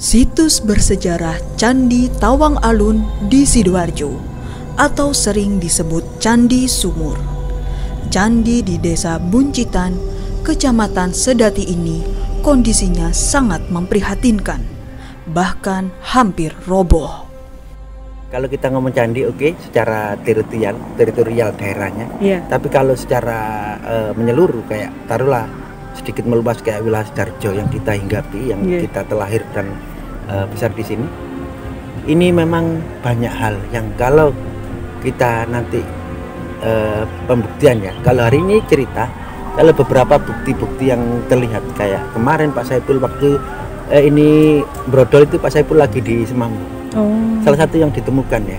Situs bersejarah Candi Tawang Alun di Sidoarjo atau sering disebut Candi Sumur. Candi di Desa Buncitan, Kecamatan Sedati ini kondisinya sangat memprihatinkan, bahkan hampir roboh. Kalau kita ngomong candi, oke, secara teritorial daerahnya. Tapi kalau secara menyeluruh, kayak taruhlah sedikit meluas kayak wilayah Sidoarjo yang kita hinggapi, yang kita terlahir dan besar di sini. Ini memang banyak hal yang kalau kita nanti pembuktiannya, kalau hari ini cerita, kalau beberapa bukti-bukti yang terlihat kayak kemarin Pak Saipul waktu ini brodol itu Pak Saipul lagi di Semambu. Salah satu yang ditemukan ya.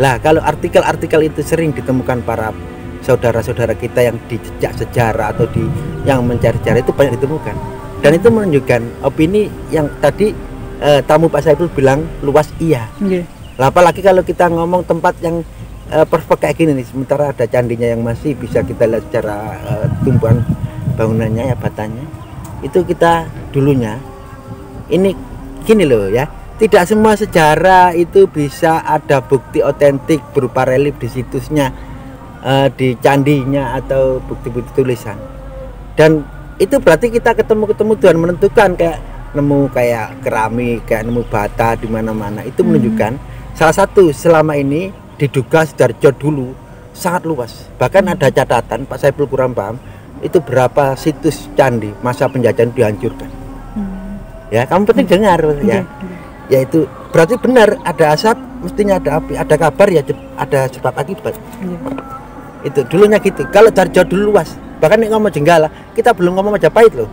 Lah kalau artikel-artikel itu sering ditemukan para saudara-saudara kita yang di jejak sejarah atau di yang mencari sejarah itu banyak ditemukan. Dan itu menunjukkan opini yang tadi tamu Pak Saipul bilang luas iya. Lah apalagi kalau kita ngomong tempat yang perfect kayak gini nih, sementara ada candinya yang masih bisa kita lihat secara tumbuhan bangunannya ya, batanya. Itu kita dulunya ini gini loh ya. Tidak semua sejarah itu bisa ada bukti otentik berupa relief di situsnya, di candinya atau bukti-bukti tulisan. Dan itu berarti kita ketemu Tuhan menentukan, kayak nemu kayak keramik, kayak nemu bata di mana-mana. Itu menunjukkan salah satu selama ini diduga Sidoarjo dulu sangat luas. Bahkan ada catatan Pak Saipul kurang paham itu berapa situs candi masa penjajahan dihancurkan. Ya, kamu penting dengar ya. Yaitu berarti benar ada asap mestinya ada api, ada kabar ya ada sebab akibat. Itu dulunya gitu. Kalau Sidoarjo dulu luas, bahkan nih ngomong Jenggala, kita belum ngomong Majapahit loh.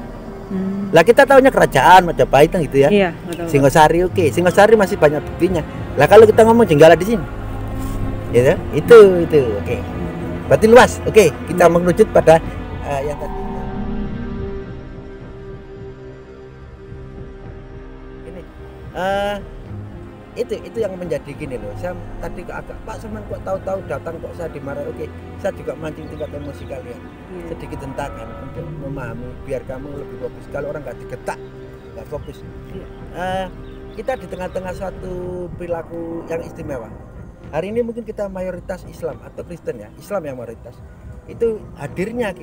Lah kita tahunya kerajaan Majapahit gitu ya. Singosari oke, Singosari masih banyak buktinya. Lah kalau kita ngomong Jenggala di sini, ya itu oke. Berarti luas. Oke, kita mengerucut pada yang tadi. Itu yang menjadi gini loh. Saya tadi agak Pak Semen kok tahu-tahu datang kok saya dimarahi. Oke, saya juga mancing tingkat emosi kalian. Sedikit hentakan untuk memahami biar kamu lebih fokus. Kalau orang nggak digetak, nggak fokus. Kita di tengah-tengah suatu perilaku yang istimewa. Hari ini mungkin kita mayoritas Islam atau Kristen ya, Islam yang mayoritas. Itu hadirnya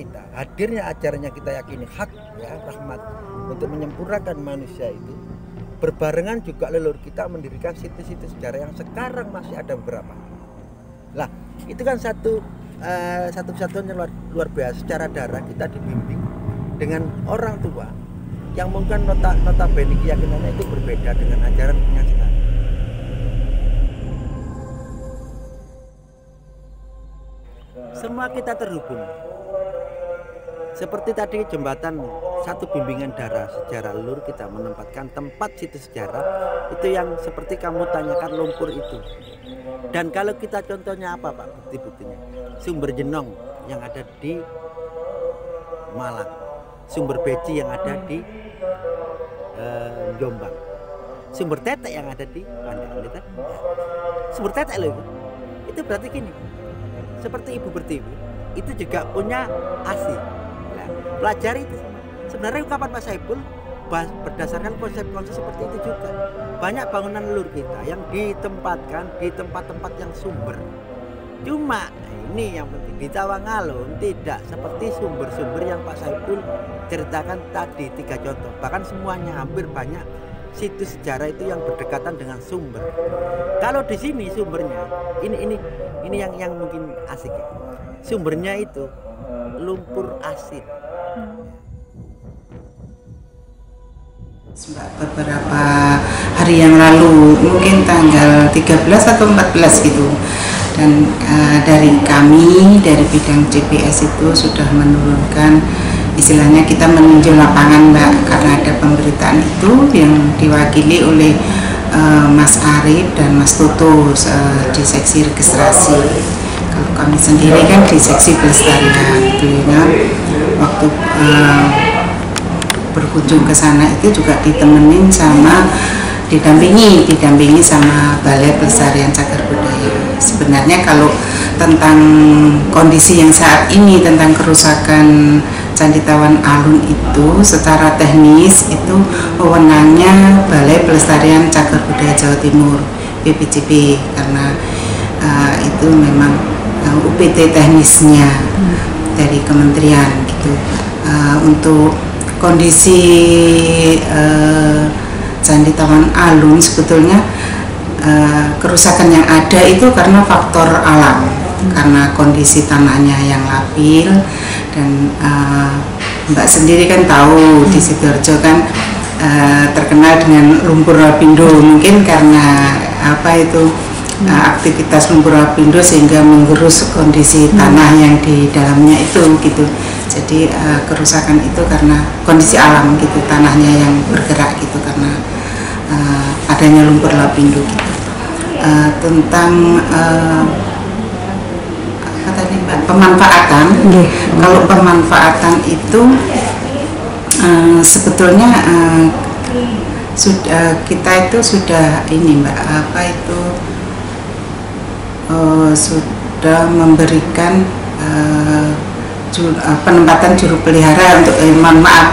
ajarannya kita yakini hak ya, rahmat untuk menyempurnakan manusia itu. Berbarengan juga leluhur kita mendirikan situs-situs sejarah yang sekarang masih ada beberapa. Lah, itu kan satu-satunya luar biasa. Secara darah kita dibimbing dengan orang tua yang mungkin notabene keyakinannya itu berbeda dengan ajaran yang sekarang. Semua kita terhubung. Seperti tadi jembatan, satu bimbingan darah sejarah leluhur kita menempatkan tempat situs sejarah itu yang seperti kamu tanyakan lumpur itu. Dan kalau kita contohnya apa Pak bukti-buktinya? Sumber Jenong yang ada di Malang, sumber Beci yang ada di Jombang, sumber Tetek yang ada di Pandeglang. Sumber Tetek loh itu berarti gini, seperti Ibu Pertiwi itu juga punya ASI. Pelajari itu. Sebenarnya ungkapan Pak Saipul berdasarkan konsep-konsep seperti itu juga. Banyak bangunan leluhur kita yang ditempatkan di tempat-tempat yang sumber. Cuma ini yang penting di Tawang Alun tidak seperti sumber-sumber yang Pak Saipul ceritakan tadi 3 contoh. Bahkan semuanya hampir banyak situs sejarah itu yang berdekatan dengan sumber. Kalau di sini sumbernya ini yang mungkin asik ya. Sumbernya itu lumpur asin. Beberapa hari yang lalu, mungkin tanggal 13 atau 14 gitu, dan dari kami dari bidang CPS itu sudah menurunkan, istilahnya kita meninjau lapangan Mbak, karena ada pemberitaan itu yang diwakili oleh Mas Arif dan Mas Toto di seksi registrasi. Kalau kami sendiri kan di seksi pelestarian. Beliau waktu berkunjung ke sana itu juga ditemenin sama didampingi sama Balai Pelestarian Cagar Budaya. Sebenarnya kalau tentang kondisi yang saat ini, tentang kerusakan Candi Tawang Alun itu secara teknis itu wewenangnya Balai Pelestarian Cagar Budaya Jawa Timur BPCP, karena itu memang UPT teknisnya dari kementerian gitu. Untuk kondisi Candi Tawang Alun sebetulnya kerusakan yang ada itu karena faktor alam, karena kondisi tanahnya yang labil dan Mbak sendiri kan tahu di Sidoarjo kan terkenal dengan lumpur lapindo, mungkin karena aktivitas lumpur lapindo sehingga menggerus kondisi tanah yang di dalamnya itu gitu. Jadi kerusakan itu karena kondisi alam gitu, tanahnya yang bergerak gitu karena adanya lumpur lapindo gitu. Tentang apa tadi Mbak, pemanfaatan. Kalau pemanfaatan itu sebetulnya kita itu sudah ini Mbak, sudah memberikan penempatan juru pelihara untuk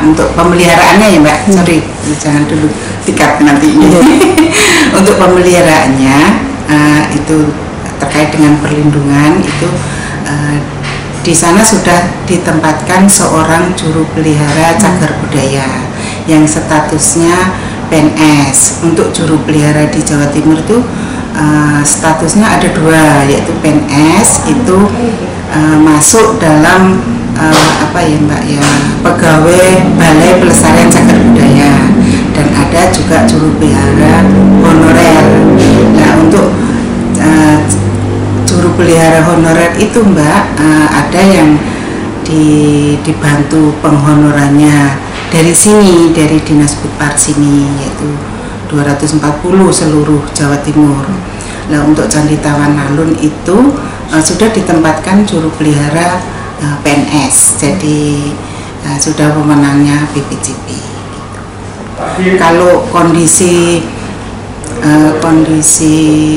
untuk pemeliharaannya ya Mbak. Sorry, jangan dulu tiket nanti. Untuk pemeliharaannya itu terkait dengan perlindungan itu di sana sudah ditempatkan seorang juru pelihara cagar budaya yang statusnya PNS. Untuk juru pelihara di Jawa Timur itu statusnya ada dua, yaitu PNS itu masuk dalam pegawai Balai Pelestarian Cagar Budaya, dan ada juga juru pelihara honorer. Nah, untuk juru pelihara honorer itu Mbak, ada yang dibantu penghonorannya dari sini, dari Dinas Bupar sini, yaitu 240 seluruh Jawa Timur. Nah, untuk Candi Tawang Alun itu sudah ditempatkan juru pelihara PNS, jadi sudah pemenangnya BPCP. Kalau kondisi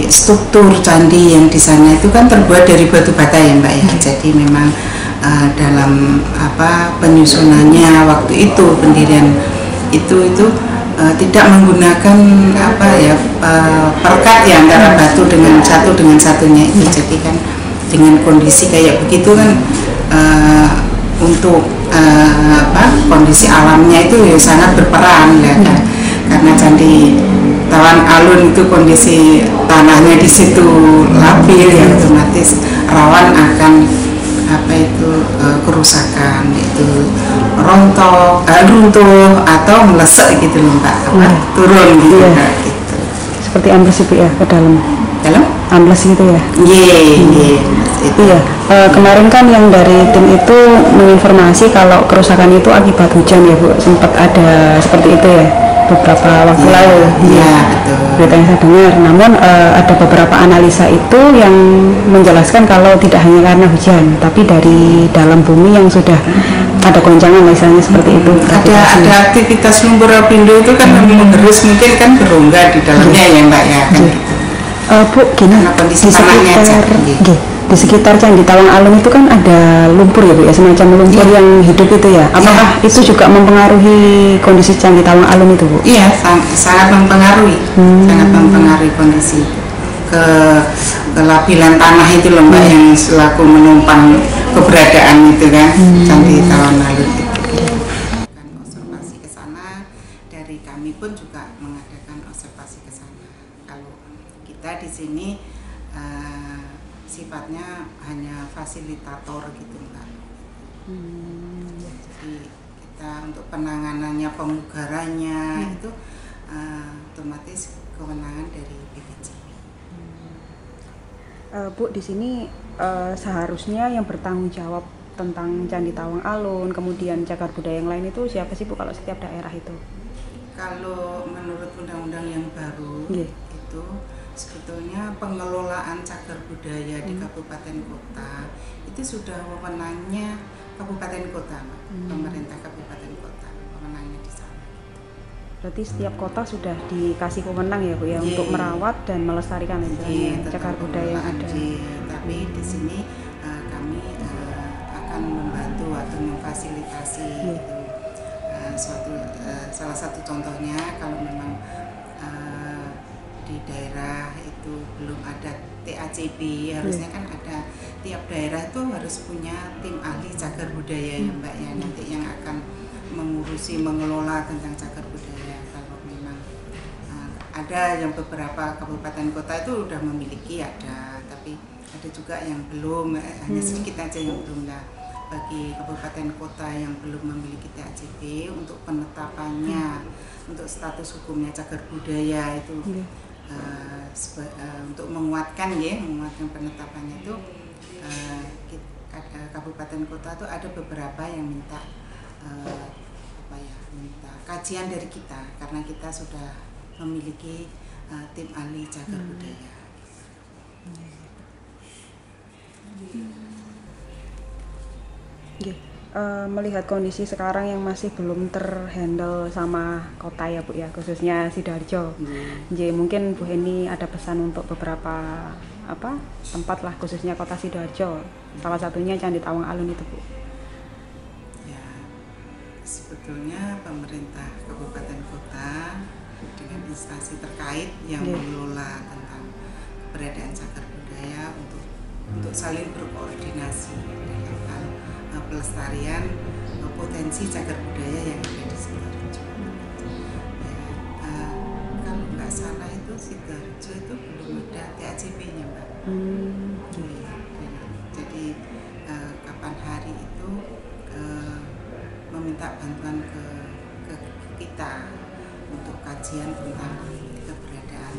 struktur candi yang di sana itu kan terbuat dari batu bata ya Mbak ya. Jadi memang dalam penyusunannya waktu itu pendirian itu tidak menggunakan perekat ya antara batu dengan satunya itu. Jadi kan dengan kondisi kayak begitu kan untuk kondisi alamnya itu ya sangat berperan ya kan. Karena Candi Tawang Alun itu kondisi tanahnya di situ labil ya, otomatis rawan akan kerusakan, yaitu runtuh atau melesek gitu loh Mbak, turun gitu, gitu. Seperti ambles itu ya ke dalam ambles gitu ya. Itu ya. Kemarin kan yang dari tim itu menginformasi kalau kerusakan itu akibat hujan ya Bu, sempat ada seperti itu ya beberapa waktu lalu. Iya, betul. Berita yang saya dengar. Namun ada beberapa analisa itu yang menjelaskan kalau tidak hanya karena hujan, tapi dari dalam bumi yang sudah ada goncangan misalnya seperti itu. Ada aktivitas lumpur lapindo itu kan menggerus, mungkin kan berongga di dalamnya ya Mbak ya. Kan gitu. Bu, gini, di sekitar Candi Tawang Alun itu kan ada lumpur ya Bu ya, semacam lumpur yang hidup itu ya. Apakah itu juga mempengaruhi kondisi Candi Tawang Alun itu Bu? Iya, sangat mempengaruhi, sangat mempengaruhi kondisi kelabilan tanah itu loh Mbak, yang selaku menumpang keberadaan itu kan Candi Tawang Alun itu. Observasi ke sana, dari kami pun juga mengadakan observasi ke sana. Kalau kita di sini sifatnya hanya fasilitator gitu Mbak. Jadi kita untuk penanganannya, pemugarannya itu otomatis kewenangan dari BPCP. Bu, di sini seharusnya yang bertanggung jawab tentang Candi Tawang Alun, kemudian cagar budaya yang lain itu siapa sih Bu kalau setiap daerah itu? Kalau menurut undang-undang yang baru itu sebetulnya pengelolaan cagar budaya di kabupaten kota itu sudah wewenangnya kabupaten kota, pemerintah kabupaten kota, wewenangnya di sana. Berarti setiap kota sudah dikasih wewenang ya Bu ya, untuk merawat dan melestarikan cagar budaya yang ada. Tapi di sini kami akan membantu atau difasilitasi gitu. Salah satu contohnya kalau memang di daerah itu belum ada TACB, harusnya kan ada, tiap daerah itu harus punya tim ahli cagar budaya ya Mbak ya, nanti yang akan mengelola tentang cagar budaya. Kalau memang ada yang beberapa kabupaten kota itu udah memiliki, tapi ada juga yang belum, hanya sedikit aja yang belum lah. Bagi kabupaten kota yang belum memiliki TACB, untuk penetapannya, untuk status hukumnya cagar budaya itu untuk menguatkan penetapannya itu, kabupaten kota itu ada beberapa yang minta minta kajian dari kita, karena kita sudah memiliki tim ahli cagar budaya. Melihat kondisi sekarang yang masih belum terhandle sama kota ya Bu ya, khususnya Sidoarjo. Mungkin Bu Heni ada pesan untuk beberapa tempat lah, khususnya kota Sidoarjo. Salah satunya Candi Tawang Alun itu Bu. Ya, sebetulnya pemerintah kabupaten kota dengan instansi terkait yang mengelola tentang keberadaan cagar budaya untuk saling berkoordinasi dalam hal pelestarian potensi cagar budaya yang ada di Sidoarjo. Kalau nggak salah itu Sidoarjo itu belum ada TACB-nya Mbak. Jadi kapan hari itu meminta bantuan ke kita untuk kajian tentang keberadaan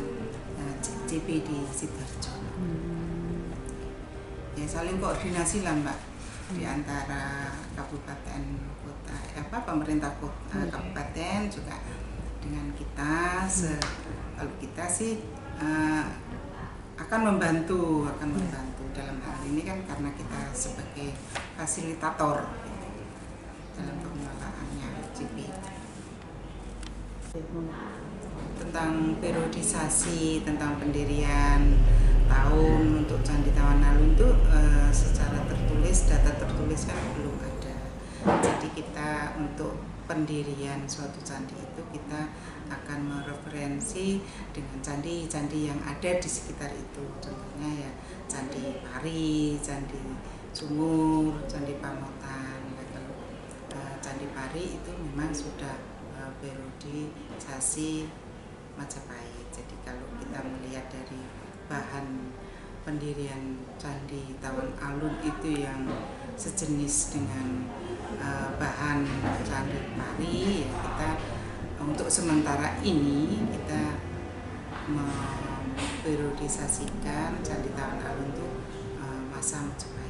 CP di Sidoarjo. Ya saling koordinasi lah Mbak, di antara kabupaten kota, pemerintah kota, kabupaten juga dengan kita. Kalau kita sih akan membantu dalam hal ini kan, karena kita sebagai fasilitator dalam pengelolaannya CP. Tentang periodisasi, tentang pendirian tahun untuk Candi Tawang Alun itu secara tertulis, data tertulis kan belum ada. Jadi kita untuk pendirian suatu candi itu kita akan mereferensi dengan candi-candi yang ada di sekitar itu. Contohnya ya Candi Pari, Candi Sumur, Candi Pamotan. Kalau Candi Pari itu memang sudah periodisasi Majapahit. Jadi kalau kita melihat dari bahan pendirian Candi Tawang Alun itu yang sejenis dengan bahan Candi Pari, ya kita untuk sementara ini kita periodisasikan Candi Tawang Alun itu masa Majapahit.